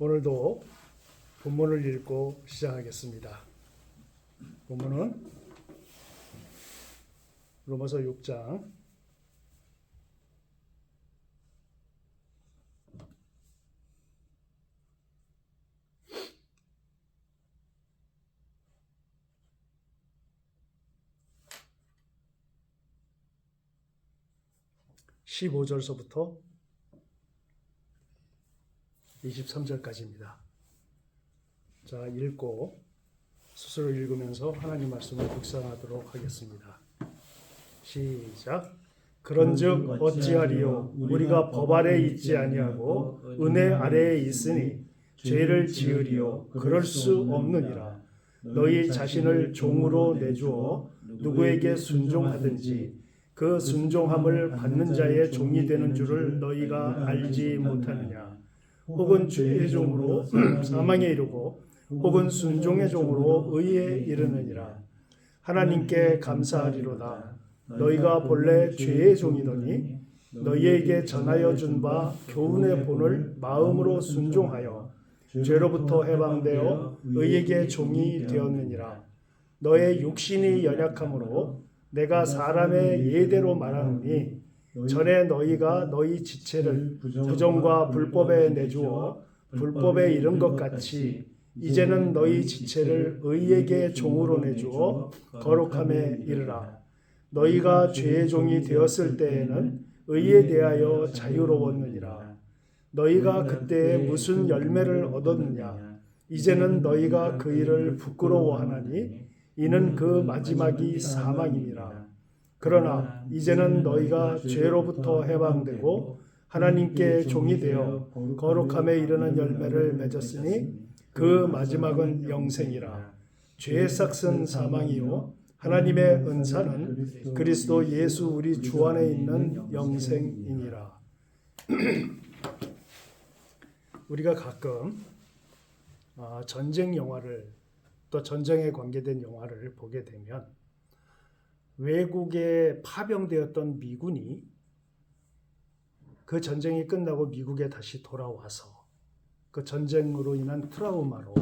오늘도 본문을 읽고 시작하겠습니다. 본문은 로마서 6장 15절서부터 23절까지입니다. 자, 읽고 스스로 읽으면서 하나님 말씀을 묵상하도록 하겠습니다. 시작. 그런즉 어찌하리요? 우리가 법 아래에 있지 아니하고 은혜 아래에 있으니 죄를 지으리요? 그럴 수 없느니라. 너희 자신을 종으로 내주어 누구에게 순종하든지 그 순종함을 받는 자의 종이 되는 줄을 너희가 알지 못하느냐? 혹은 죄의 종으로 사망에 이르고 혹은 순종의 종으로 의에 이르느니라. 하나님께 감사하리로다. 너희가 본래 죄의 종이더니 너희에게 전하여 준 바 교훈의 본을 마음으로 순종하여 죄로부터 해방되어 의에게 종이 되었느니라. 너의 육신이 연약함으로 내가 사람의 예대로 말하노니 전에 너희가 너희 지체를 부정과 불법에 내주어 불법에 이른 것 같이 이제는 너희 지체를 의에게 종으로 내주어 거룩함에 이르라. 너희가 죄의 종이 되었을 때에는 의에 대하여 자유로웠느니라. 너희가 그때에 무슨 열매를 얻었느냐? 이제는 너희가 그 일을 부끄러워하나니 이는 그 마지막이 사망이니라. 그러나 이제는 너희가 죄로부터 해방되고 하나님께 종이 되어 거룩함에 이르는 열매를 맺었으니 그 마지막은 영생이라. 죄의 삭은 사망이요 하나님의 은사는 그리스도 예수 우리 주 안에 있는 영생이니라. 우리가 가끔 전쟁 영화를 또 전쟁에 관계된 영화를 보게 되면 외국에 파병되었던 미군이 그 전쟁이 끝나고 미국에 다시 돌아와서 그 전쟁으로 인한 트라우마로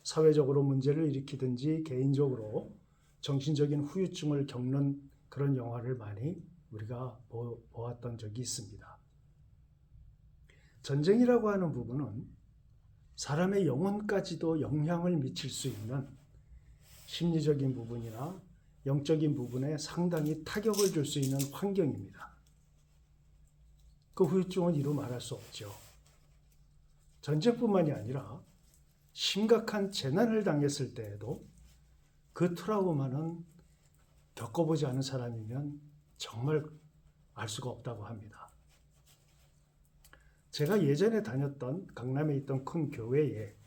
사회적으로 문제를 일으키든지 개인적으로 정신적인 후유증을 겪는 그런 영화를 많이 우리가 보았던 적이 있습니다. 전쟁이라고 하는 부분은 사람의 영혼까지도 영향을 미칠 수 있는 심리적인 부분이나 영적인 부분에 상당히 타격을 줄 수 있는 환경입니다. 그 후유증은 이루 말할 수 없죠. 전쟁뿐만이 아니라 심각한 재난을 당했을 때에도 그 트라우마는 겪어보지 않은 사람이면 정말 알 수가 없다고 합니다. 제가 예전에 다녔던 강남에 있던 큰 교회에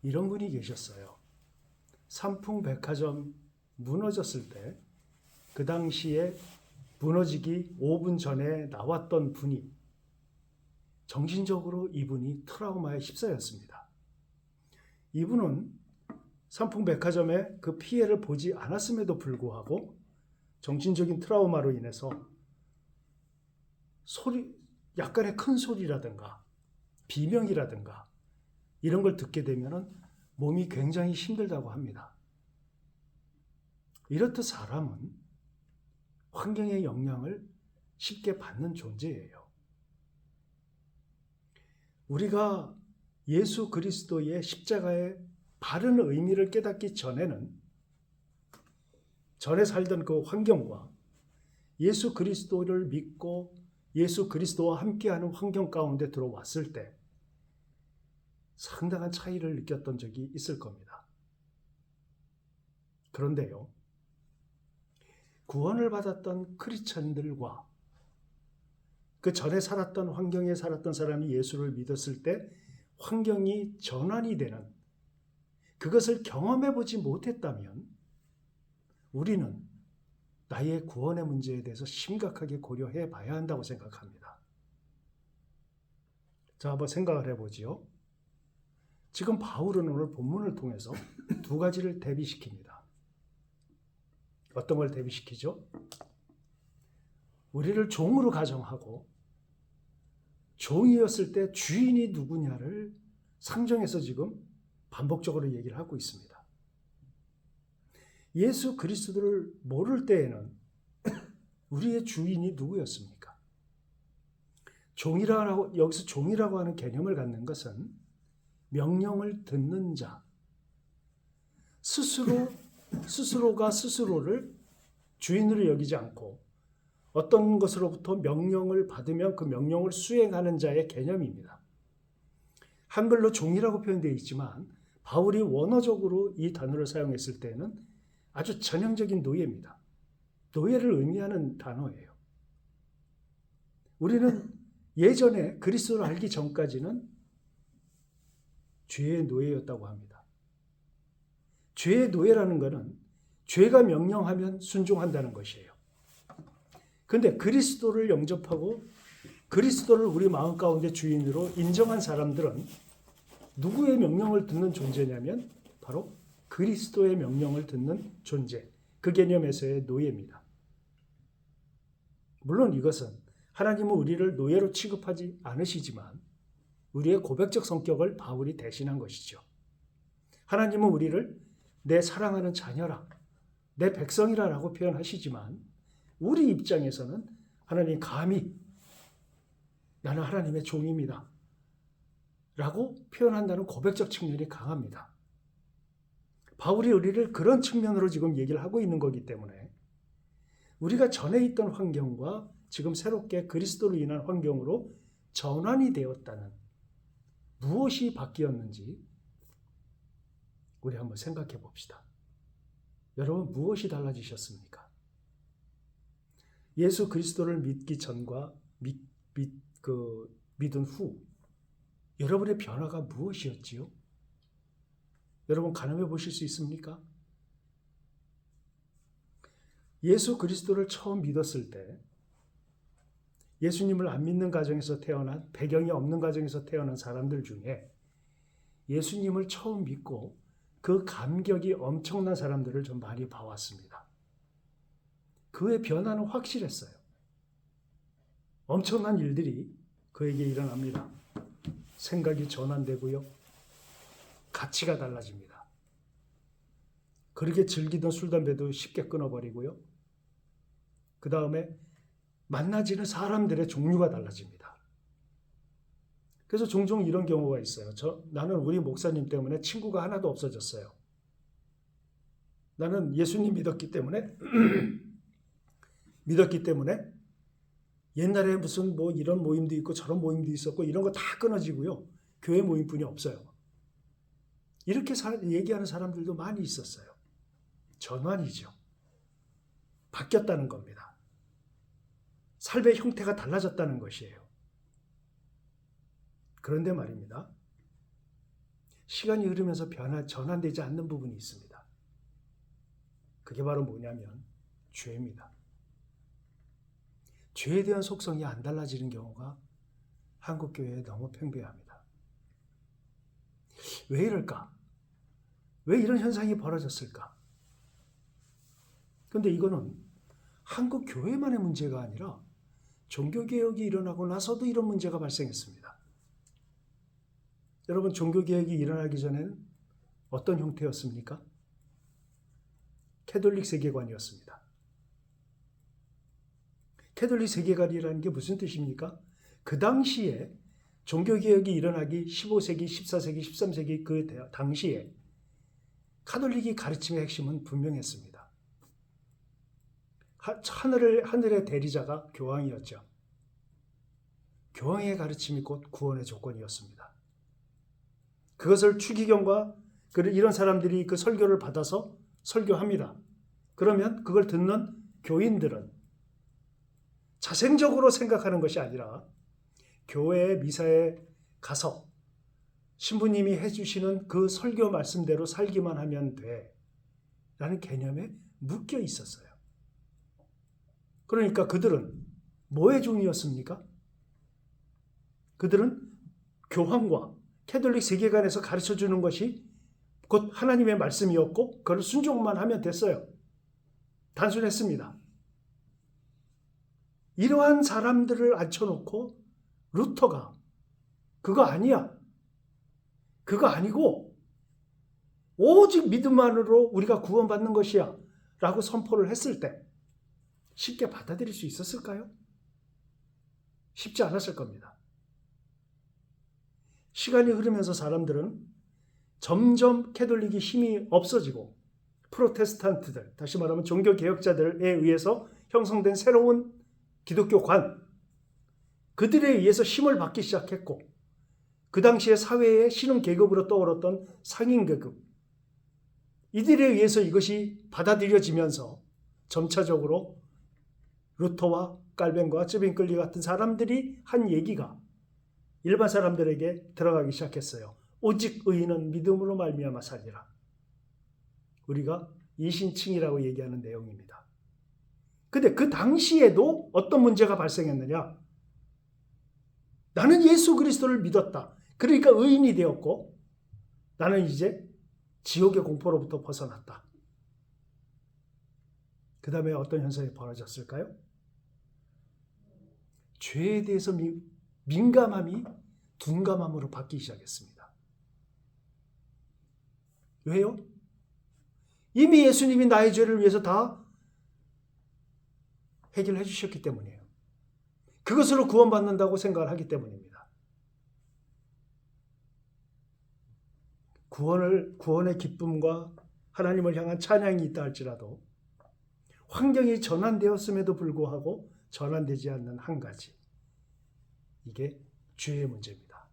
이런 분이 계셨어요. 삼풍백화점 무너졌을 때 그 당시에 무너지기 5분 전에 나왔던 분이 정신적으로 이분이 트라우마에 휩싸였습니다. 이분은 삼풍백화점의 그 피해를 보지 않았음에도 불구하고 정신적인 트라우마로 인해서 약간의 큰 소리라든가 비명이라든가 이런 걸 듣게 되면 몸이 굉장히 힘들다고 합니다. 이렇듯 사람은 환경의 영향을 쉽게 받는 존재예요. 우리가 예수 그리스도의 십자가의 바른 의미를 깨닫기 전에는 전에 살던 그 환경과 예수 그리스도를 믿고 예수 그리스도와 함께하는 환경 가운데 들어왔을 때 상당한 차이를 느꼈던 적이 있을 겁니다. 그런데요, 구원을 받았던 크리스천들과 그 전에 살았던 환경에 살았던 사람이 예수를 믿었을 때 환경이 전환이 되는 그것을 경험해보지 못했다면 우리는 나의 구원의 문제에 대해서 심각하게 고려해 봐야 한다고 생각합니다. 자, 한번 생각을 해보지요. 지금 바울은 오늘 본문을 통해서 두 가지를 대비시킵니다. 어떤 걸 대비시키죠? 우리를 종으로 가정하고 종이었을 때 주인이 누구냐를 상정해서 지금 반복적으로 얘기를 하고 있습니다. 예수 그리스도를 모를 때에는 우리의 주인이 누구였습니까? 여기서 종이라고 하는 개념을 갖는 것은 명령을 듣는 자, 스스로가 스스로를 주인으로 여기지 않고 어떤 것으로부터 명령을 받으면 그 명령을 수행하는 자의 개념입니다. 한글로 종이라고 표현되어 있지만 바울이 원어적으로 이 단어를 사용했을 때는 아주 전형적인 노예입니다. 노예를 의미하는 단어예요. 우리는 예전에 그리스도를 알기 전까지는 죄의 노예였다고 합니다. 죄의 노예라는 것은 죄가 명령하면 순종한다는 것이에요. 그런데 그리스도를 영접하고 그리스도를 우리 마음 가운데 주인으로 인정한 사람들은 누구의 명령을 듣는 존재냐면 바로 그리스도의 명령을 듣는 존재, 그 개념에서의 노예입니다. 물론 이것은 하나님은 우리를 노예로 취급하지 않으시지만 우리의 고백적 성격을 바울이 대신한 것이죠. 하나님은 우리를 내 사랑하는 자녀라, 내 백성이라고 표현하시지만 우리 입장에서는 하나님 감히 나는 하나님의 종입니다 라고 표현한다는 고백적 측면이 강합니다. 바울이 우리를 그런 측면으로 지금 얘기를 하고 있는 거기 때문에 우리가 전에 있던 환경과 지금 새롭게 그리스도로 인한 환경으로 전환이 되었다는, 무엇이 바뀌었는지 우리 한번 생각해 봅시다. 여러분, 무엇이 달라지셨습니까? 예수 그리스도를 믿기 전과 믿은 후 여러분의 변화가 무엇이었지요? 여러분 가늠해 보실 수 있습니까? 예수 그리스도를 처음 믿었을 때 예수님을 안 믿는 가정에서 태어난, 배경이 없는 가정에서 태어난 사람들 중에 예수님을 처음 믿고 그 감격이 엄청난 사람들을 좀 많이 봐왔습니다. 그의 변화는 확실했어요. 엄청난 일들이 그에게 일어납니다. 생각이 전환되고요. 가치가 달라집니다. 그렇게 즐기던 술, 담배도 쉽게 끊어버리고요. 그 다음에 만나지는 사람들의 종류가 달라집니다. 그래서 종종 이런 경우가 있어요. 나는 우리 목사님 때문에 친구가 하나도 없어졌어요. 나는 예수님 믿었기 때문에 옛날에 무슨 뭐 이런 모임도 있고 저런 모임도 있었고 이런 거 다 끊어지고요. 교회 모임뿐이 없어요. 이렇게 얘기하는 사람들도 많이 있었어요. 전환이죠. 바뀌었다는 겁니다. 삶의 형태가 달라졌다는 것이에요. 그런데 말입니다. 시간이 흐르면서 전환되지 않는 부분이 있습니다. 그게 바로 뭐냐면 죄입니다. 죄에 대한 속성이 안 달라지는 경우가 한국교회에 너무 팽배합니다. 왜 이럴까? 왜 이런 현상이 벌어졌을까? 그런데 이거는 한국 교회만의 문제가 아니라 종교개혁이 일어나고 나서도 이런 문제가 발생했습니다. 여러분, 종교개혁이 일어나기 전에는 어떤 형태였습니까? 캐톨릭 세계관이었습니다. 캐톨릭 세계관이라는 게 무슨 뜻입니까? 그 당시에 종교개혁이 일어나기 15세기, 14세기, 13세기 그 당시에 카톨릭이 가르침의 핵심은 분명했습니다. 하늘의 대리자가 교황이었죠. 교황의 가르침이 곧 구원의 조건이었습니다. 그것을 추기경과 이런 사람들이 그 설교를 받아서 설교합니다. 그러면 그걸 듣는 교인들은 자생적으로 생각하는 것이 아니라 교회의 미사에 가서 신부님이 해주시는 그 설교 말씀대로 살기만 하면 돼 라는 개념에 묶여 있었어요. 그러니까 그들은 뭐의 종이었습니까? 그들은 교황과 캐톨릭 세계관에서 가르쳐주는 것이 곧 하나님의 말씀이었고 그걸 순종만 하면 됐어요. 단순했습니다. 이러한 사람들을 앉혀놓고 루터가 그거 아니야. 그거 아니고 오직 믿음만으로 우리가 구원받는 것이야 라고 선포를 했을 때 쉽게 받아들일 수 있었을까요? 쉽지 않았을 겁니다. 시간이 흐르면서 사람들은 점점 캐톨릭이 힘이 없어지고 프로테스탄트들, 다시 말하면 종교개혁자들에 의해서 형성된 새로운 기독교관, 그들에 의해서 힘을 받기 시작했고, 그 당시에 사회의 신흥계급으로 떠올랐던 상인계급, 이들에 의해서 이것이 받아들여지면서 점차적으로 루터와 깔뱅과 쯔빙클리 같은 사람들이 한 얘기가 일반 사람들에게 들어가기 시작했어요. 오직 의인은 믿음으로 말미암아 살리라. 우리가 이신칭이라고 얘기하는 내용입니다. 근데 그 당시에도 어떤 문제가 발생했느냐? 나는 예수 그리스도를 믿었다. 그러니까 의인이 되었고 나는 이제 지옥의 공포로부터 벗어났다. 그 다음에 어떤 현상이 벌어졌을까요? 죄에 대해서 민감함이 둔감함으로 바뀌기 시작했습니다. 왜요? 이미 예수님이 나의 죄를 위해서 다 해결해 주셨기 때문이에요. 그것으로 구원받는다고 생각을 하기 때문입니다. 구원의 기쁨과 하나님을 향한 찬양이 있다 할지라도 환경이 전환되었음에도 불구하고 전환되지 않는 한 가지, 이게 죄의 문제입니다.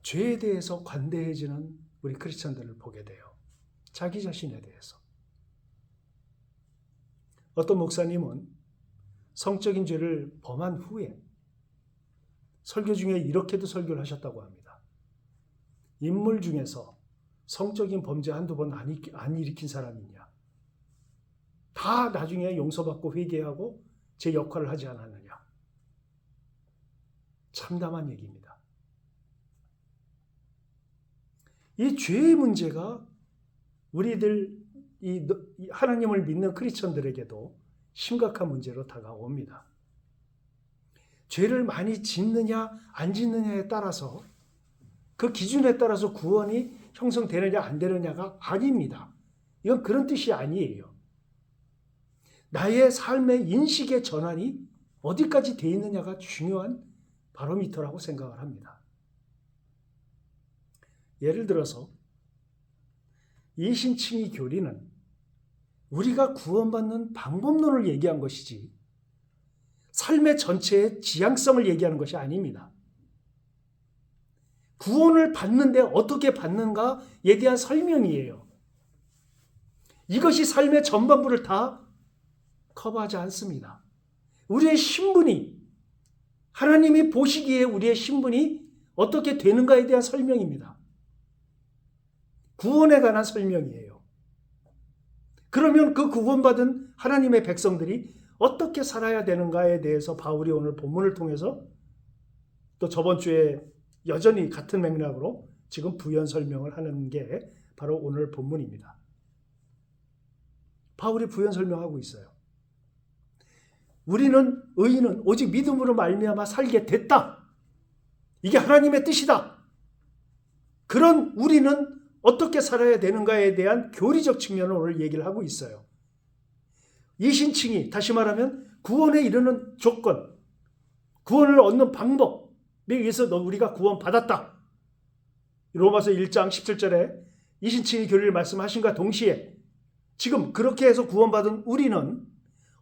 죄에 대해서 관대해지는 우리 크리스천들을 보게 돼요. 자기 자신에 대해서. 어떤 목사님은 성적인 죄를 범한 후에 설교 중에 이렇게도 설교를 하셨다고 합니다. 인물 중에서 성적인 범죄 한두 번 안 일으킨 사람이 있냐? 다 나중에 용서받고 회개하고 제 역할을 하지 않았느냐? 참담한 얘기입니다. 이 죄의 문제가 우리들 이 하나님을 믿는 크리스천들에게도 심각한 문제로 다가옵니다. 죄를 많이 짓느냐 안 짓느냐에 따라서 그 기준에 따라서 구원이 형성되느냐 안 되느냐가 아닙니다. 이건 그런 뜻이 아니에요. 나의 삶의 인식의 전환이 어디까지 돼 있느냐가 중요한 바로미터라고 생각을 합니다. 예를 들어서 이신칭의 교리는 우리가 구원받는 방법론을 얘기한 것이지 삶의 전체의 지향성을 얘기하는 것이 아닙니다. 구원을 받는데 어떻게 받는가에 대한 설명이에요. 이것이 삶의 전반부를 다 커버하지 않습니다. 우리의 신분이, 하나님이 보시기에 우리의 신분이 어떻게 되는가에 대한 설명입니다. 구원에 관한 설명이에요. 그러면 그 구원받은 하나님의 백성들이 어떻게 살아야 되는가에 대해서 바울이 오늘 본문을 통해서 또 저번 주에 여전히 같은 맥락으로 지금 부연 설명을 하는 게 바로 오늘 본문입니다. 바울이 부연 설명하고 있어요. 우리는 의인은 오직 믿음으로 말미암아 살게 됐다. 이게 하나님의 뜻이다. 그런 우리는 어떻게 살아야 되는가에 대한 교리적 측면을 오늘 얘기를 하고 있어요. 이신칭이 다시 말하면 구원에 이르는 조건, 구원을 얻는 방법에 의해서 우리가 구원받았다. 로마서 1장 17절에 이신칭의 교리를 말씀하신과 동시에 지금 그렇게 해서 구원받은 우리는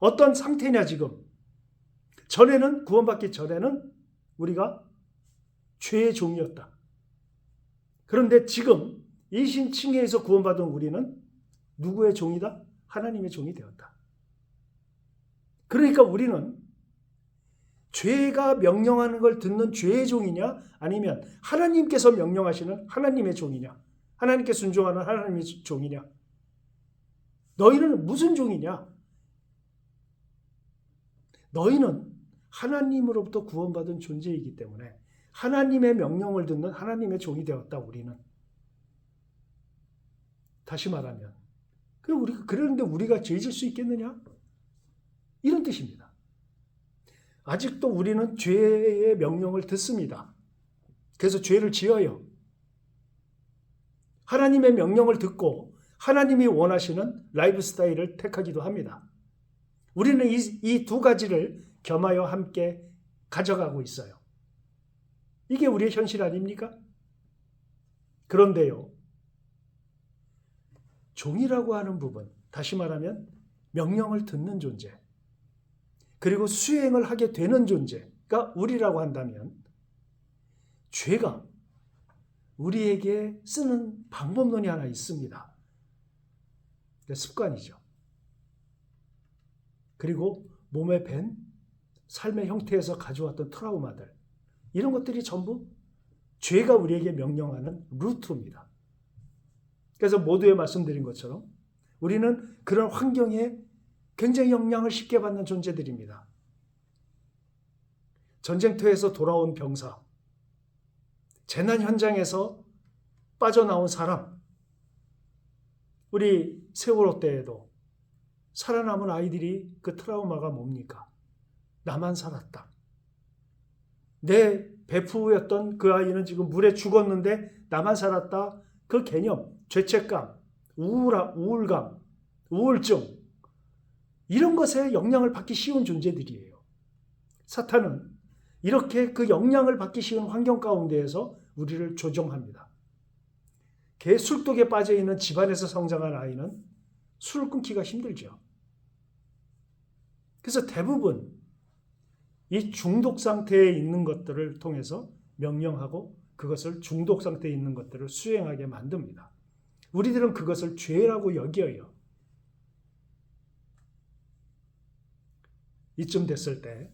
어떤 상태냐 지금. 전에는 구원받기 전에는 우리가 죄의 종이었다. 그런데 지금 이신칭에서 구원받은 우리는 누구의 종이다? 하나님의 종이 되었다. 그러니까 우리는 죄가 명령하는 걸 듣는 죄의 종이냐 아니면 하나님께서 명령하시는 하나님의 종이냐, 하나님께 순종하는 하나님의 종이냐. 너희는 무슨 종이냐? 너희는 하나님으로부터 구원받은 존재이기 때문에 하나님의 명령을 듣는 하나님의 종이 되었다. 우리는. 다시 말하면 그런데 우리가 죄 질 수 있겠느냐? 이런 뜻입니다. 아직도 우리는 죄의 명령을 듣습니다. 그래서 죄를 지어요. 하나님의 명령을 듣고 하나님이 원하시는 라이프 스타일을 택하기도 합니다. 우리는 이 두 가지를 겸하여 함께 가져가고 있어요. 이게 우리의 현실 아닙니까? 그런데요, 종이라고 하는 부분, 다시 말하면 명령을 듣는 존재, 그리고 수행을 하게 되는 존재가 우리라고 한다면, 죄가 우리에게 쓰는 방법론이 하나 있습니다. 습관이죠. 그리고 몸에 밴 삶의 형태에서 가져왔던 트라우마들, 이런 것들이 전부 죄가 우리에게 명령하는 루트입니다. 그래서 모두에 말씀드린 것처럼 우리는 그런 환경에 굉장히 영향을 쉽게 받는 존재들입니다. 전쟁터에서 돌아온 병사, 재난 현장에서 빠져나온 사람, 우리 세월호 때에도 살아남은 아이들이 그 트라우마가 뭡니까? 나만 살았다. 내 베프였던 그 아이는 지금 물에 죽었는데 나만 살았다. 그 개념, 죄책감, 우울감, 우울증, 이런 것에 영향을 받기 쉬운 존재들이에요. 사탄은 이렇게 그 영향을 받기 쉬운 환경 가운데에서 우리를 조종합니다. 술독에 빠져있는 집안에서 성장한 아이는 술을 끊기가 힘들죠. 그래서 대부분 이 중독 상태에 있는 것들을 통해서 명령하고 그것을 중독 상태에 있는 것들을 수행하게 만듭니다. 우리들은 그것을 죄라고 여겨요. 이쯤 됐을 때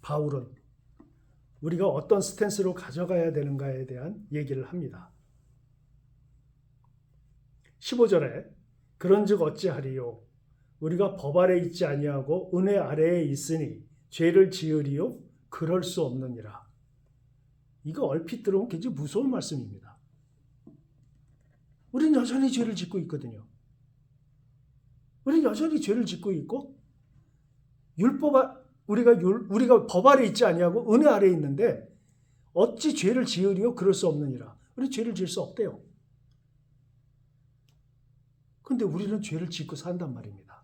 바울은 우리가 어떤 스탠스로 가져가야 되는가에 대한 얘기를 합니다. 15절에 그런즉 어찌하리요? 우리가 법 아래 있지 아니하고 은혜 아래에 있으니 죄를 지으리요? 그럴 수 없느니라. 이거 얼핏 들어보면 굉장히 무서운 말씀입니다. 우리는 여전히 죄를 짓고 있거든요. 우리는 여전히 죄를 짓고 있고 우리가 법 아래 있지 아니하고 은혜 아래에 있는데 어찌 죄를 지으리요? 그럴 수 없느니라. 우리 죄를 지을 수 없대요. 근데 우리는 죄를 짓고 산단 말입니다.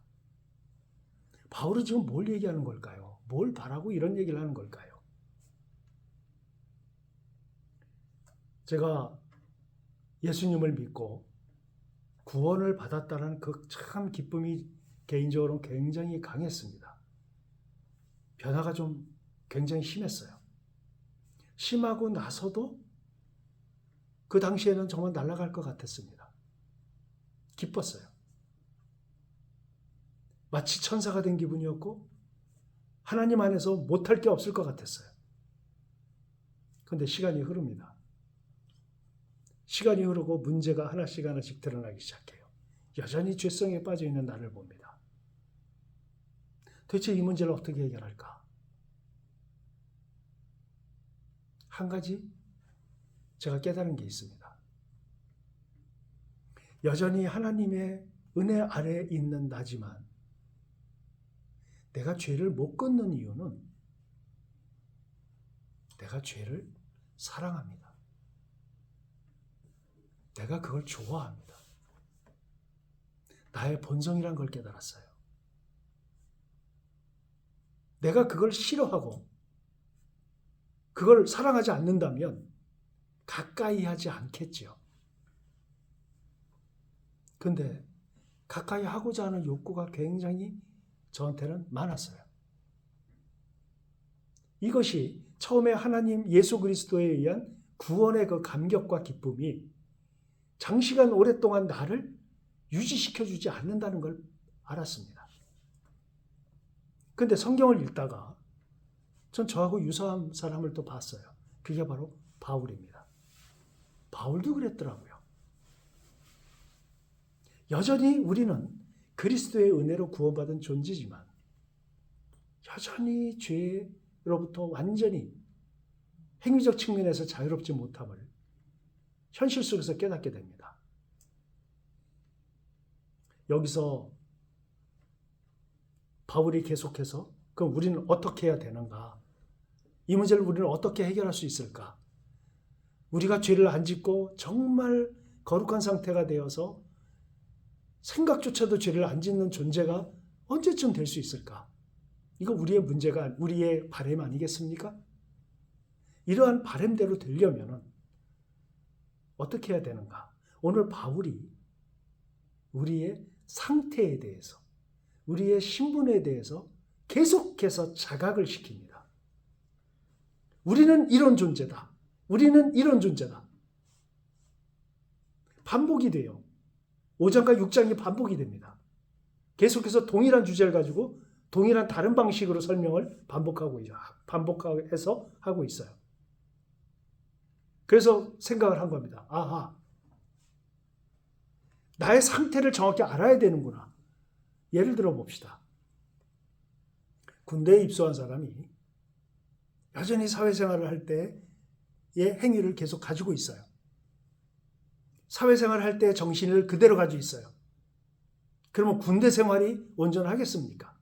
바울은 지금 뭘 얘기하는 걸까요? 뭘 바라고 이런 얘기를 하는 걸까요? 제가 예수님을 믿고 구원을 받았다는 그 참 기쁨이 개인적으로 굉장히 강했습니다. 변화가 좀 굉장히 심했어요. 심하고 나서도 그 당시에는 정말 날아갈 것 같았습니다. 기뻤어요. 마치 천사가 된 기분이었고 하나님 안에서 못할 게 없을 것 같았어요. 그런데 시간이 흐릅니다. 시간이 흐르고 문제가 하나씩 하나씩 드러나기 시작해요. 여전히 죄성에 빠져있는 나를 봅니다. 도대체 이 문제를 어떻게 해결할까? 한 가지 제가 깨달은 게 있습니다. 여전히 하나님의 은혜 아래에 있는 나지만 내가 죄를 못 끊는 이유는 내가 죄를 사랑합니다. 내가 그걸 좋아합니다. 나의 본성이란 걸 깨달았어요. 내가 그걸 싫어하고 그걸 사랑하지 않는다면 가까이 하지 않겠지요. 근데 가까이 하고자 하는 욕구가 굉장히 저한테는 많았어요. 이것이 처음에 하나님 예수 그리스도에 의한 구원의 그 감격과 기쁨이 장시간 오랫동안 나를 유지시켜주지 않는다는 걸 알았습니다. 근데 성경을 읽다가 전 저하고 유사한 사람을 또 봤어요. 그게 바로 바울입니다. 바울도 그랬더라고요. 여전히 우리는 그리스도의 은혜로 구원받은 존재지만 여전히 죄로부터 완전히 행위적 측면에서 자유롭지 못함을 현실 속에서 깨닫게 됩니다. 여기서 바울이 계속해서 그럼 우리는 어떻게 해야 되는가? 이 문제를 우리는 어떻게 해결할 수 있을까? 우리가 죄를 안 짓고 정말 거룩한 상태가 되어서 생각조차도 죄를 안 짓는 존재가 언제쯤 될 수 있을까? 이거 우리의 문제가, 우리의 바람 아니겠습니까? 이러한 바람대로 되려면 어떻게 해야 되는가? 오늘 바울이 우리의 상태에 대해서, 우리의 신분에 대해서 계속해서 자각을 시킵니다. 우리는 이런 존재다. 우리는 이런 존재다. 반복이 돼요. 5장과 6장이 반복이 됩니다. 계속해서 동일한 주제를 가지고 동일한 다른 방식으로 설명을 반복해서 하고 있어요. 그래서 생각을 한 겁니다. 아하, 나의 상태를 정확히 알아야 되는구나. 예를 들어 봅시다. 군대에 입소한 사람이 여전히 사회생활을 할 때의 행위를 계속 가지고 있어요. 사회생활을 할 때 정신을 그대로 가지고 있어요. 그러면 군대 생활이 온전하겠습니까?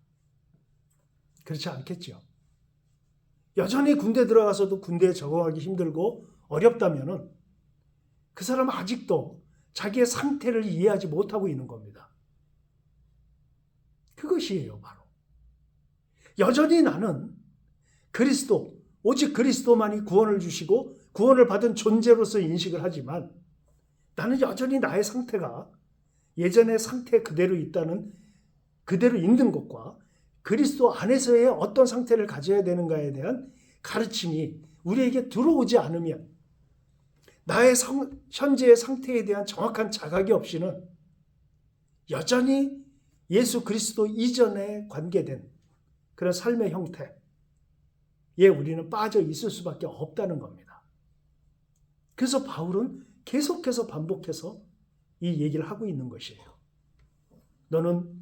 그렇지 않겠죠. 여전히 군대 들어가서도 군대에 적응하기 힘들고 어렵다면 그 사람은 아직도 자기의 상태를 이해하지 못하고 있는 겁니다. 그것이에요, 바로. 여전히 나는 그리스도, 오직 그리스도만이 구원을 주시고 구원을 받은 존재로서 인식을 하지만 나는 여전히 나의 상태가 예전의 상태 그대로 있는 것과 그리스도 안에서의 어떤 상태를 가져야 되는가에 대한 가르침이 우리에게 들어오지 않으면 나의 현재의 상태에 대한 정확한 자각이 없이는 여전히 예수 그리스도 이전에 관계된 그런 삶의 형태에 우리는 빠져 있을 수밖에 없다는 겁니다. 그래서 바울은 계속해서 반복해서 이 얘기를 하고 있는 것이에요.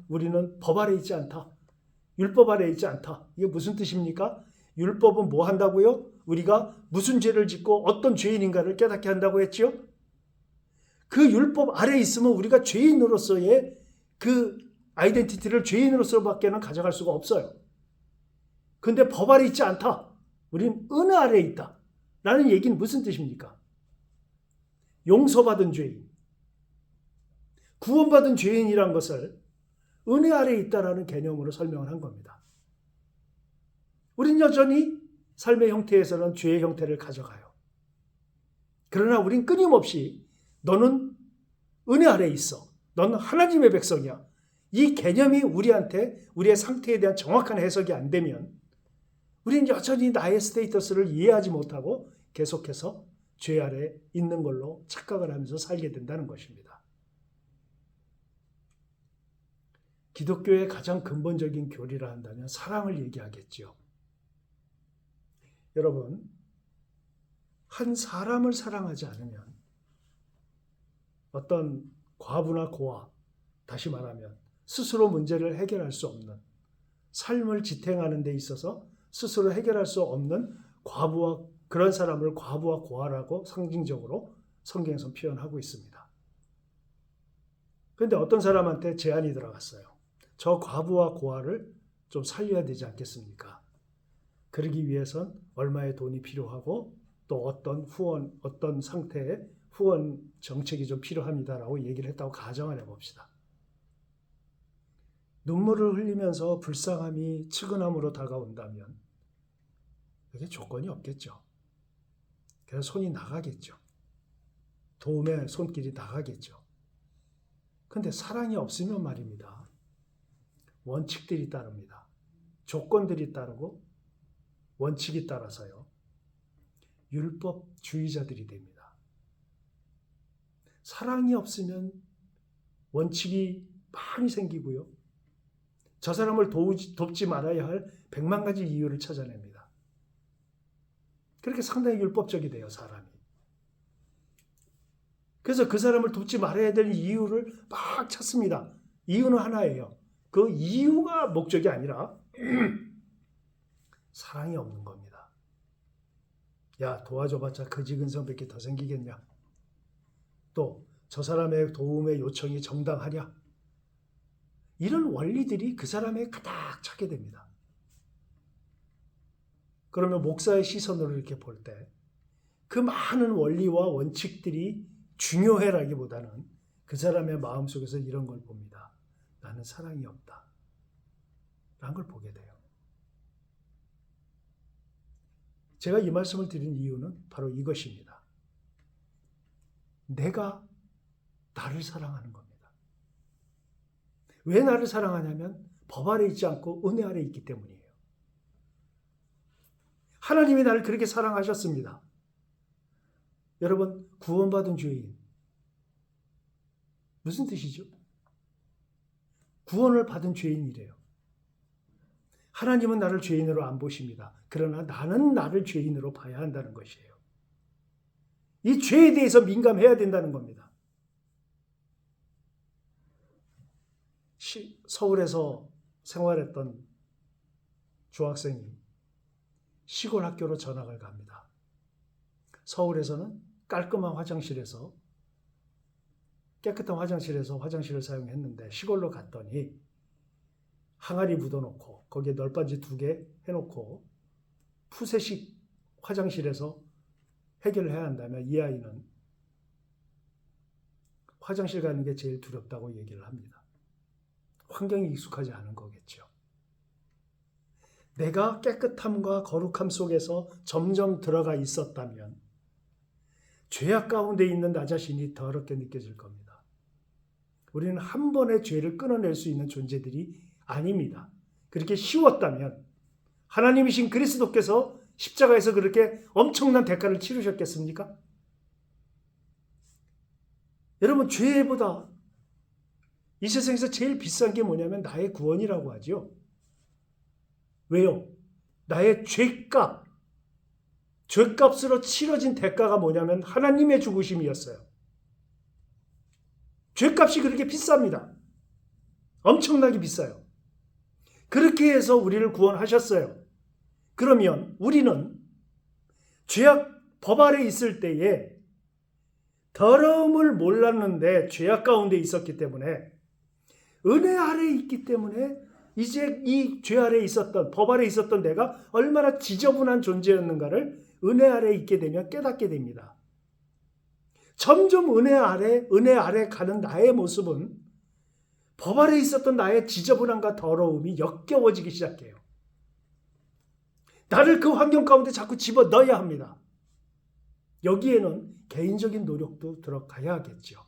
우리는 법 아래 있지 않다. 율법 아래 있지 않다. 이게 무슨 뜻입니까? 율법은 뭐 한다고요? 우리가 무슨 죄를 짓고 어떤 죄인인가를 깨닫게 한다고 했죠? 그 율법 아래 있으면 우리가 죄인으로서의 그 아이덴티티를 죄인으로서밖에는 가져갈 수가 없어요. 근데 법 아래 있지 않다. 우리는 은혜 아래 있다. 라는 얘기는 무슨 뜻입니까? 용서받은 죄인, 구원받은 죄인이란 것을 은혜 아래 있다라는 개념으로 설명을 한 겁니다. 우린 여전히 삶의 형태에서는 죄의 형태를 가져가요. 그러나 우린 끊임없이 너는 은혜 아래 있어. 너는 하나님의 백성이야. 이 개념이 우리한테 우리의 상태에 대한 정확한 해석이 안 되면 우린 여전히 나의 스테이터스를 이해하지 못하고 계속해서 죄 아래 있는 걸로 착각을 하면서 살게 된다는 것입니다. 기독교의 가장 근본적인 교리라 한다면 사랑을 얘기하겠죠. 여러분, 한 사람을 사랑하지 않으면 어떤 과부나 고아, 다시 말하면 스스로 문제를 해결할 수 없는, 삶을 지탱하는 데 있어서 스스로 해결할 수 없는 그런 사람을 과부와 고아라고 상징적으로 성경에서 표현하고 있습니다. 그런데 어떤 사람한테 제안이 들어갔어요. 저 과부와 고아를 좀 살려야 되지 않겠습니까? 그러기 위해선 얼마의 돈이 필요하고 또 어떤 상태의 후원 정책이 좀 필요합니다라고 얘기를 했다고 가정을 해봅시다. 눈물을 흘리면서 불쌍함이 측은함으로 다가온다면 그게 조건이 없겠죠. 그래서 손이 나가겠죠. 도움의 손길이 나가겠죠. 근데 사랑이 없으면 말입니다. 원칙들이 따릅니다. 조건들이 따르고 원칙이 따라서요. 율법주의자들이 됩니다. 사랑이 없으면 원칙이 많이 생기고요. 저 사람을 돕지 말아야 할 100만 가지 이유를 찾아냅니다. 그렇게 상당히 율법적이 돼요, 사람이. 그래서 그 사람을 돕지 말아야 될 이유를 막 찾습니다. 이유는 하나예요. 그 이유가 목적이 아니라 사랑이 없는 겁니다. 야, 도와줘봤자 거지근성밖에 더 생기겠냐? 또 저 사람의 도움의 요청이 정당하냐? 이런 원리들이 그 사람에 가득 차게 됩니다. 그러면 목사의 시선으로 이렇게 볼 때 그 많은 원리와 원칙들이 중요해라기보다는 그 사람의 마음속에서 이런 걸 봅니다. 나는 사랑이 없다. 라는 걸 보게 돼요. 제가 이 말씀을 드린 이유는 바로 이것입니다. 내가 나를 사랑하는 겁니다. 왜 나를 사랑하냐면 법 아래 있지 않고 은혜 아래 있기 때문이에요. 하나님이 나를 그렇게 사랑하셨습니다. 여러분, 구원받은 죄인 무슨 뜻이죠? 구원을 받은 죄인이래요. 하나님은 나를 죄인으로 안 보십니다. 그러나 나는 나를 죄인으로 봐야 한다는 것이에요. 이 죄에 대해서 민감해야 된다는 겁니다. 서울에서 생활했던 중학생이 시골 학교로 전학을 갑니다. 서울에서는 깔끔한 화장실에서 깨끗한 화장실에서 화장실을 사용했는데 시골로 갔더니 항아리 묻어놓고 거기에 널빤지 2개 해놓고 푸세식 화장실에서 해결을 해야 한다면 이 아이는 화장실 가는 게 제일 두렵다고 얘기를 합니다. 환경이 익숙하지 않은 거겠죠. 내가 깨끗함과 거룩함 속에서 점점 들어가 있었다면 죄악 가운데 있는 나 자신이 더럽게 느껴질 겁니다. 우리는 한 번의 죄를 끊어낼 수 있는 존재들이 아닙니다. 그렇게 쉬웠다면 하나님이신 그리스도께서 십자가에서 그렇게 엄청난 대가를 치르셨겠습니까? 여러분, 죄보다 이 세상에서 제일 비싼 게 뭐냐면 나의 구원이라고 하죠. 왜요? 나의 죄값으로 치러진 대가가 뭐냐면 하나님의 죽으심이었어요. 죄값이 그렇게 비쌉니다. 엄청나게 비싸요. 그렇게 해서 우리를 구원하셨어요. 그러면 우리는 죄악 법 아래 있을 때에 더러움을 몰랐는데 죄악 가운데 있었기 때문에 은혜 아래 있기 때문에 이제 이 죄 아래 있었던 법 아래 있었던 내가 얼마나 지저분한 존재였는가를 은혜 아래 있게 되면 깨닫게 됩니다. 점점 은혜 아래 가는 나의 모습은 법 아래 있었던 나의 지저분함과 더러움이 역겨워지기 시작해요. 나를 그 환경 가운데 자꾸 집어넣어야 합니다. 여기에는 개인적인 노력도 들어가야 하겠죠.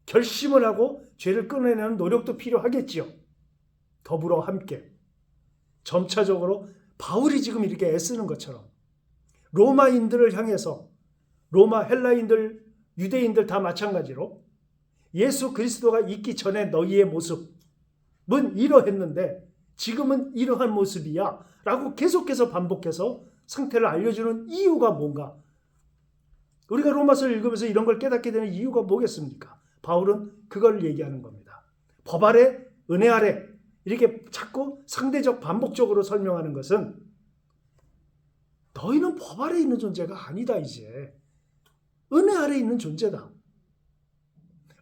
결심을 하고 죄를 끊어내는 노력도 필요하겠죠. 더불어 함께 점차적으로 바울이 지금 이렇게 애쓰는 것처럼 로마인들을 향해서 로마 헬라인들 유대인들 다 마찬가지로 예수 그리스도가 있기 전에 너희의 모습은 이러했는데 지금은 이러한 모습이야 라고 계속해서 반복해서 상태를 알려주는 이유가 뭔가? 우리가 로마서를 읽으면서 이런 걸 깨닫게 되는 이유가 뭐겠습니까? 바울은 그걸 얘기하는 겁니다. 법 아래, 은혜 아래 이렇게 자꾸 상대적 반복적으로 설명하는 것은 너희는 법 아래 있는 존재가 아니다 이제. 은혜 아래 있는 존재다.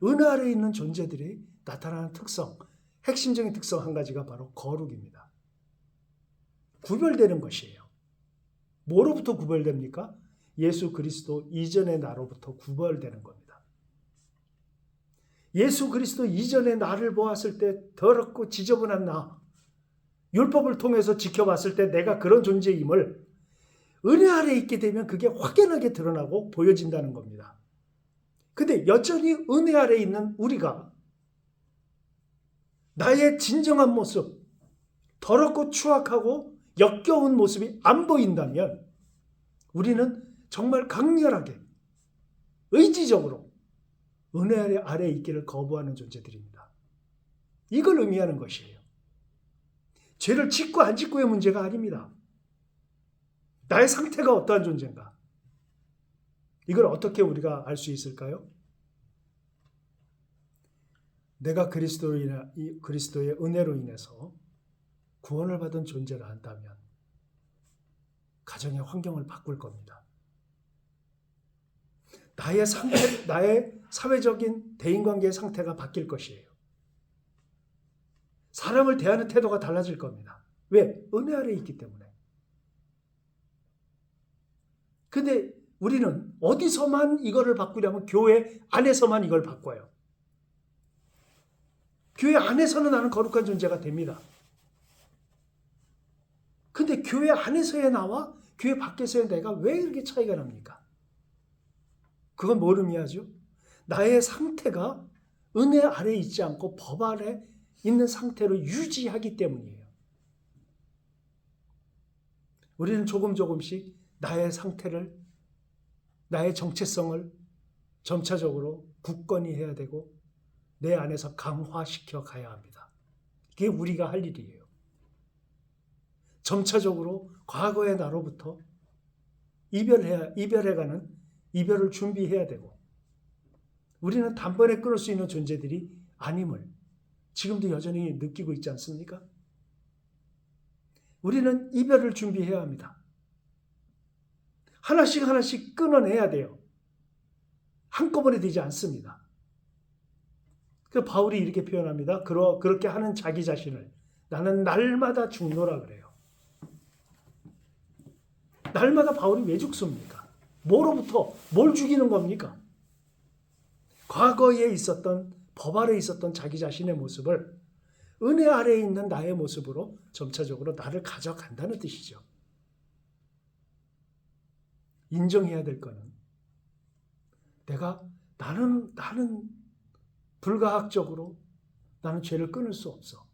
은혜 아래 있는 존재들이 나타나는 특성, 핵심적인 특성 한 가지가 바로 거룩입니다. 구별되는 것이에요. 뭐로부터 구별됩니까? 예수 그리스도 이전의 나로부터 구별되는 겁니다. 예수 그리스도 이전의 나를 보았을 때 더럽고 지저분한 나, 율법을 통해서 지켜봤을 때 내가 그런 존재임을 은혜 아래 있게 되면 그게 확연하게 드러나고 보여진다는 겁니다. 근데 여전히 은혜 아래 있는 우리가 나의 진정한 모습, 더럽고 추악하고 역겨운 모습이 안 보인다면 우리는 정말 강렬하게 의지적으로 은혜 아래 있기를 거부하는 존재들입니다. 이걸 의미하는 것이에요. 죄를 짓고 안 짓고의 문제가 아닙니다. 나의 상태가 어떠한 존재인가? 이걸 어떻게 우리가 알 수 있을까요? 내가 그리스도의 은혜로 인해서 구원을 받은 존재라 한다면 가정의 환경을 바꿀 겁니다. 나의 사회적인 대인관계의 상태가 바뀔 것이에요. 사람을 대하는 태도가 달라질 겁니다. 왜? 은혜 아래 있기 때문에. 근데 우리는 어디서만 이거를 바꾸려면 교회 안에서만 이걸 바꿔요. 교회 안에서는 나는 거룩한 존재가 됩니다. 근데 교회 안에서의 나와 교회 밖에서의 내가 왜 이렇게 차이가 납니까? 그건 뭘 의미하죠? 나의 상태가 은혜 아래에 있지 않고 법 아래 있는 상태로 유지하기 때문이에요. 우리는 조금씩 나의 상태를, 나의 정체성을 점차적으로 굳건히 해야 되고 내 안에서 강화시켜 가야 합니다. 이게 우리가 할 일이에요. 점차적으로 과거의 나로부터 이별해가는 이별을 준비해야 되고, 우리는 단번에 끊을 수 있는 존재들이 아님을 지금도 여전히 느끼고 있지 않습니까? 우리는 이별을 준비해야 합니다. 하나씩 끊어내야 돼요. 한꺼번에 되지 않습니다. 그 바울이 이렇게 표현합니다. 그렇게 하는 자기 자신을 나는 날마다 죽노라 그래요. 날마다 바울이 왜 죽습니까? 뭐로부터 뭘 죽이는 겁니까? 과거에 있었던, 법 아래 있었던 자기 자신의 모습을 은혜 아래에 있는 나의 모습으로 점차적으로 나를 가져간다는 뜻이죠. 인정해야 될 거는 나는 불가학적으로 나는 죄를 끊을 수 없어.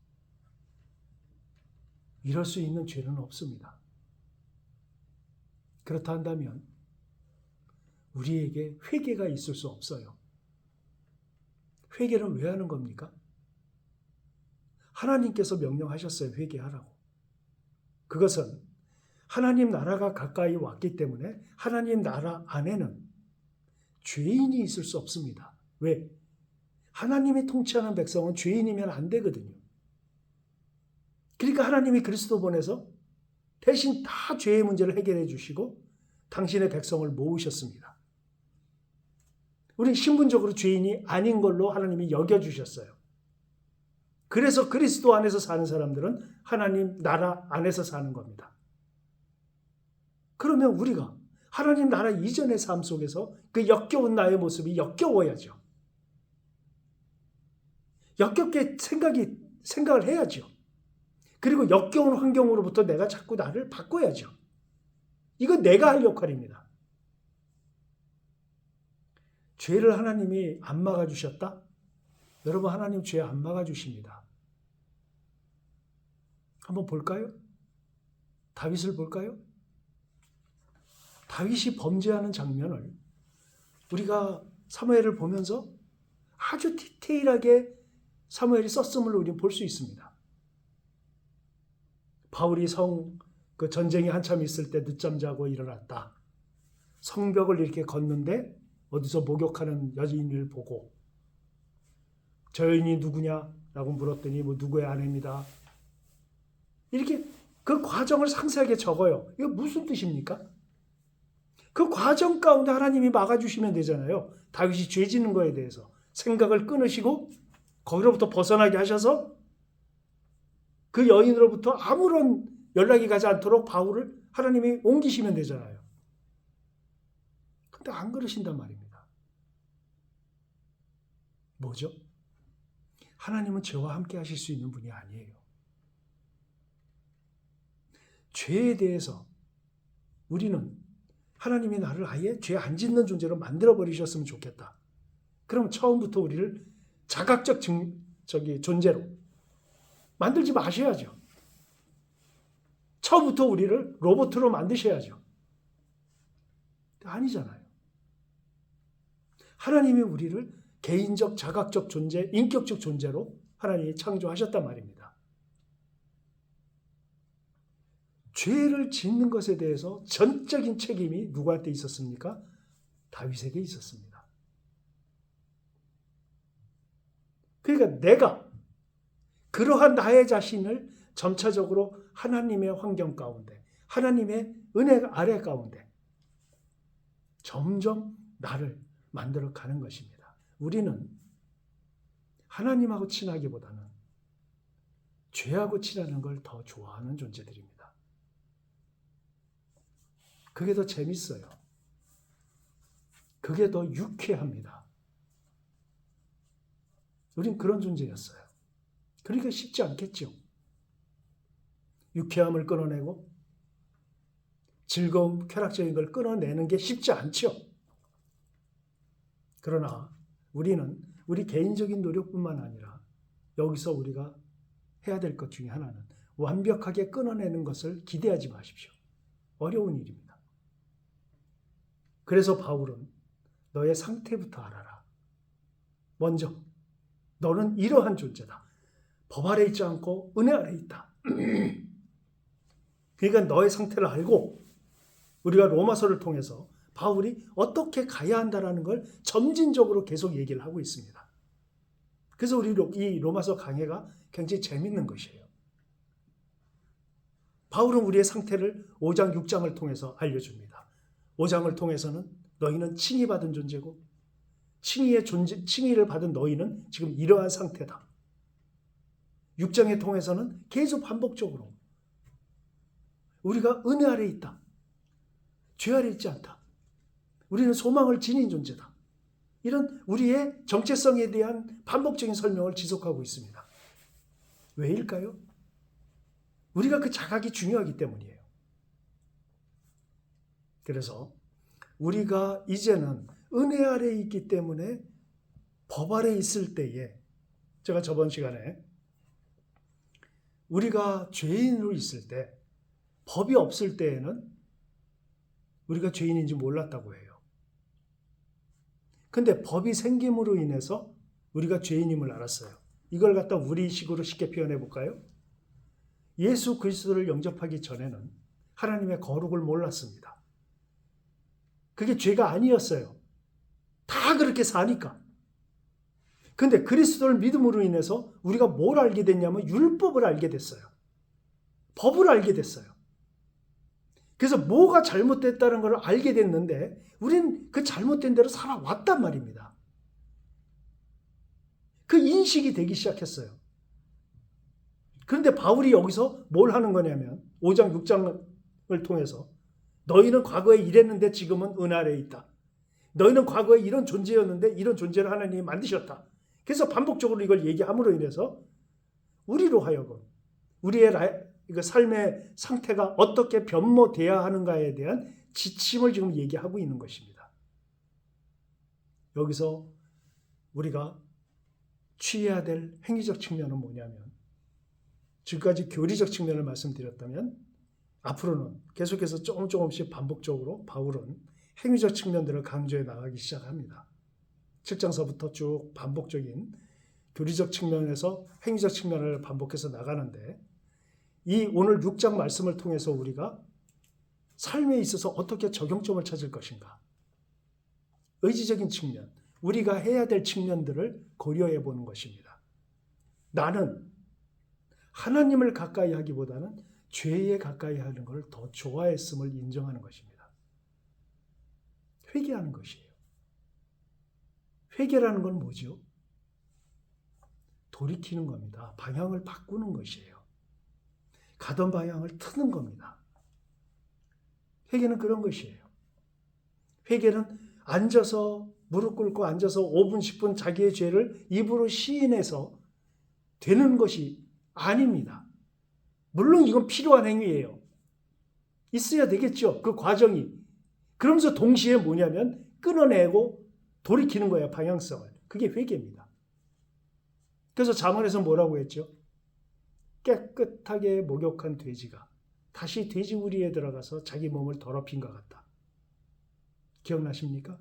이럴 수 있는 죄는 없습니다. 그렇다 한다면 우리에게 회개가 있을 수 없어요. 회개는 왜 하는 겁니까? 하나님께서 명령하셨어요. 회개하라고. 그것은 하나님 나라가 가까이 왔기 때문에 하나님 나라 안에는 죄인이 있을 수 없습니다. 왜? 하나님이 통치하는 백성은 죄인이면 안 되거든요. 그러니까 하나님이 그리스도 보내서 대신 다 죄의 문제를 해결해 주시고 당신의 백성을 모으셨습니다. 우리 신분적으로 죄인이 아닌 걸로 하나님이 여겨주셨어요. 그래서 그리스도 안에서 사는 사람들은 하나님 나라 안에서 사는 겁니다. 그러면 우리가 하나님 나라 이전의 삶 속에서 그 역겨운 나의 모습이 역겨워야죠. 역겹게 생각을 해야죠. 그리고 역겨운 환경으로부터 내가 자꾸 나를 바꿔야죠. 이건 내가 할 역할입니다. 죄를 하나님이 안 막아주셨다? 여러분, 하나님 죄 안 막아주십니다. 한번 볼까요? 다윗을 볼까요? 다윗이 범죄하는 장면을 우리가 사무엘을 보면서 아주 디테일하게 사무엘이 썼음을 우리는 볼 수 있습니다. 바울이 그 전쟁이 한참 있을 때 늦잠 자고 일어났다. 성벽을 이렇게 걷는데 어디서 목욕하는 여인을 보고 저 여인이 누구냐라고 물었더니 뭐 누구의 아내입니다. 이렇게 그 과정을 상세하게 적어요. 이거 무슨 뜻입니까? 그 과정 가운데 하나님이 막아주시면 되잖아요. 다윗이 죄 짓는 거에 대해서 생각을 끊으시고 거기로부터 벗어나게 하셔서 그 여인으로부터 아무런 연락이 가지 않도록 바울을 하나님이 옮기시면 되잖아요. 근데 안 그러신단 말입니다. 뭐죠? 하나님은 죄와 함께 하실 수 있는 분이 아니에요. 죄에 대해서 우리는 하나님이 나를 아예 죄 안 짓는 존재로 만들어버리셨으면 좋겠다. 그럼 처음부터 우리를 자각적 존재로 만들지 마셔야죠. 처음부터 우리를 로봇으로 만드셔야죠. 아니잖아요. 하나님이 우리를 개인적, 자각적 존재, 인격적 존재로 하나님이 창조하셨단 말입니다. 죄를 짓는 것에 대해서 전적인 책임이 누구한테 있었습니까? 다윗에게 있었습니다. 그러니까 내가 그러한 나의 자신을 점차적으로 하나님의 환경 가운데, 하나님의 은혜 아래 가운데 점점 나를 만들어 가는 것입니다. 우리는 하나님하고 친하기보다는 죄하고 친하는 걸 더 좋아하는 존재들입니다. 그게 더 재밌어요. 그게 더 유쾌합니다. 우린 그런 존재였어요. 그러니까 쉽지 않겠죠. 유쾌함을 끊어내고 즐거움, 쾌락적인 걸 끊어내는 게 쉽지 않죠. 그러나 우리는 우리 개인적인 노력뿐만 아니라 여기서 우리가 해야 될 것 중에 하나는 완벽하게 끊어내는 것을 기대하지 마십시오. 어려운 일입니다. 그래서 바울은 너의 상태부터 알아라. 먼저 너는 이러한 존재다. 법 아래 있지 않고 은혜 아래 있다. 그러니까 너의 상태를 알고 우리가 로마서를 통해서 바울이 어떻게 가야 한다는 걸 점진적으로 계속 얘기를 하고 있습니다. 그래서 우리 이 로마서 강해가 굉장히 재밌는 것이에요. 바울은 우리의 상태를 5장, 6장을 통해서 알려줍니다. 5장을 통해서는 너희는 칭의받은 존재고 칭의를 받은 너희는 지금 이러한 상태다. 6장에 통해서는 계속 반복적으로 우리가 은혜 아래 있다. 죄 아래 있지 않다. 우리는 소망을 지닌 존재다. 이런 우리의 정체성에 대한 반복적인 설명을 지속하고 있습니다. 왜일까요? 우리가 그 자각이 중요하기 때문이에요. 그래서 우리가 이제는 은혜 아래 있기 때문에 법 아래 있을 때에 제가 저번 시간에 우리가 죄인으로 있을 때 법이 없을 때에는 우리가 죄인인지 몰랐다고 해요. 근데 법이 생김으로 인해서 우리가 죄인임을 알았어요. 이걸 갖다 우리식으로 쉽게 표현해 볼까요? 예수 그리스도를 영접하기 전에는 하나님의 거룩을 몰랐습니다. 그게 죄가 아니었어요. 다 그렇게 사니까. 근데 그리스도를 믿음으로 인해서 우리가 뭘 알게 됐냐면 율법을 알게 됐어요. 법을 알게 됐어요. 그래서 뭐가 잘못됐다는 걸 알게 됐는데 우린 그 잘못된 대로 살아왔단 말입니다. 그 인식이 되기 시작했어요. 그런데 바울이 여기서 뭘 하는 거냐면 5장, 6장을 통해서 너희는 과거에 이랬는데 지금은 은 아래에 있다. 너희는 과거에 이런 존재였는데 이런 존재를 하나님이 만드셨다. 그래서 반복적으로 이걸 얘기함으로 인해서 우리로 하여금 우리의 삶의 상태가 어떻게 변모돼야 하는가에 대한 지침을 지금 얘기하고 있는 것입니다. 여기서 우리가 취해야 될 행위적 측면은 뭐냐면 지금까지 교리적 측면을 말씀드렸다면 앞으로는 계속해서 조금씩 반복적으로 바울은 행위적 측면들을 강조해 나가기 시작합니다. 7장서부터 쭉 반복적인 교리적 측면에서 행위적 측면을 반복해서 나가는데 이 오늘 6장 말씀을 통해서 우리가 삶에 있어서 어떻게 적용점을 찾을 것인가? 의지적인 측면, 우리가 해야 될 측면들을 고려해 보는 것입니다. 나는 하나님을 가까이 하기보다는 죄에 가까이 하는 것을 더 좋아했음을 인정하는 것입니다. 회개하는 것이에요. 회개라는 건 뭐죠? 돌이키는 겁니다. 방향을 바꾸는 것이에요. 가던 방향을 트는 겁니다. 회개는 그런 것이에요. 회개는 앉아서 무릎 꿇고 앉아서 5분, 10분 자기의 죄를 입으로 시인해서 되는 것이 아닙니다. 물론 이건 필요한 행위예요. 있어야 되겠죠. 그 과정이. 그러면서 동시에 뭐냐면 끊어내고 돌이키는 거예요. 방향성을. 그게 회개입니다. 그래서 잠언에서 뭐라고 했죠? 깨끗하게 목욕한 돼지가 다시 돼지우리에 들어가서 자기 몸을 더럽힌 것 같다. 기억나십니까?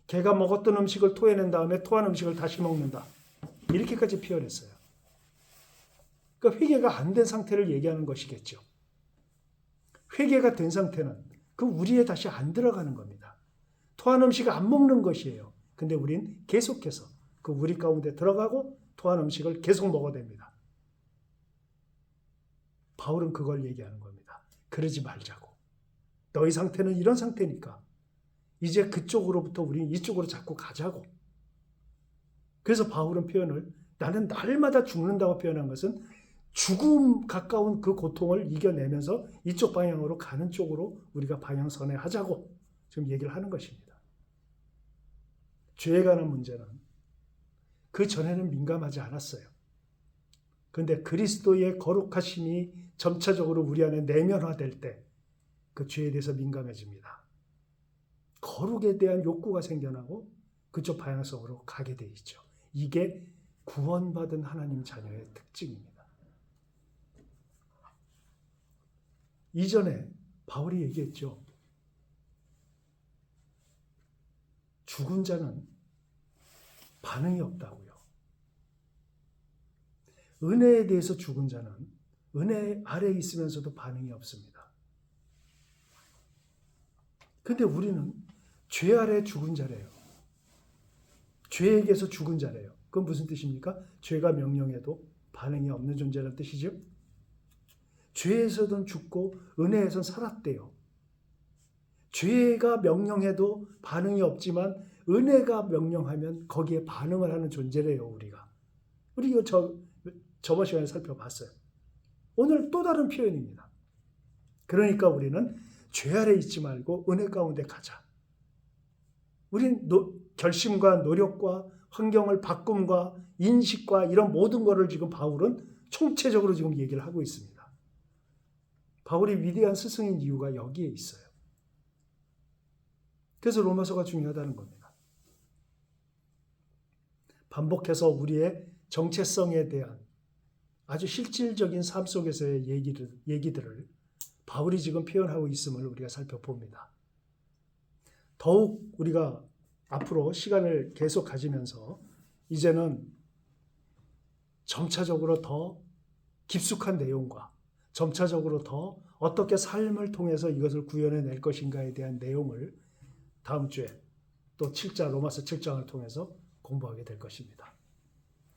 개가 먹었던 음식을 토해낸 다음에 토한 음식을 다시 먹는다. 이렇게까지 표현했어요. 그러니까 회개가 안 된 상태를 얘기하는 것이겠죠. 회개가 된 상태는 그 우리에 다시 안 들어가는 겁니다. 토한 음식을 안 먹는 것이에요. 근데 우린 계속해서 그 우리 가운데 들어가고 토한 음식을 계속 먹어댑니다. 바울은 그걸 얘기하는 겁니다. 그러지 말자고. 너희 상태는 이런 상태니까 이제 그쪽으로부터 우리는 이쪽으로 자꾸 가자고. 그래서 바울은 표현을 나는 날마다 죽는다고 표현한 것은 죽음 가까운 그 고통을 이겨내면서 이쪽 방향으로 가는 쪽으로 우리가 방향선회 하자고 지금 얘기를 하는 것입니다. 죄에 관한 문제는 그 전에는 민감하지 않았어요. 그런데 그리스도의 거룩하심이 점차적으로 우리 안에 내면화될 때 그 죄에 대해서 민감해집니다. 거룩에 대한 욕구가 생겨나고 그쪽 방향성으로 가게 돼 있죠. 이게 구원받은 하나님 자녀의 특징입니다. 이전에 바울이 얘기했죠. 죽은 자는 반응이 없다고요. 은혜에 대해서 죽은 자는 은혜 아래에 있으면서도 반응이 없습니다. 근데 우리는 죄 아래 죽은 자래요. 죄에게서 죽은 자래요. 그건 무슨 뜻입니까? 죄가 명령해도 반응이 없는 존재라는 뜻이죠. 죄에서는 죽고 은혜에서는 살았대요. 죄가 명령해도 반응이 없지만 은혜가 명령하면 거기에 반응을 하는 존재래요, 우리가. 우리 이거 저번 시간에 살펴봤어요. 오늘 또 다른 표현입니다. 그러니까 우리는 죄 아래 있지 말고 은혜 가운데 가자. 우린 결심과 노력과 환경을 바꿈과 인식과 이런 모든 것을 지금 바울은 총체적으로 지금 얘기를 하고 있습니다. 바울이 위대한 스승인 이유가 여기에 있어요. 그래서 로마서가 중요하다는 겁니다. 반복해서 우리의 정체성에 대한 아주 실질적인 삶 속에서의 얘기들을 바울이 지금 표현하고 있음을 우리가 살펴봅니다. 더욱 우리가 앞으로 시간을 계속 가지면서 이제는 점차적으로 더 깊숙한 내용과 점차적으로 더 어떻게 삶을 통해서 이것을 구현해낼 것인가에 대한 내용을 다음 주에 또 로마서 7장을 통해서 공부하게 될 것입니다.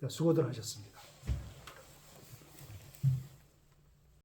수고들 하셨습니다.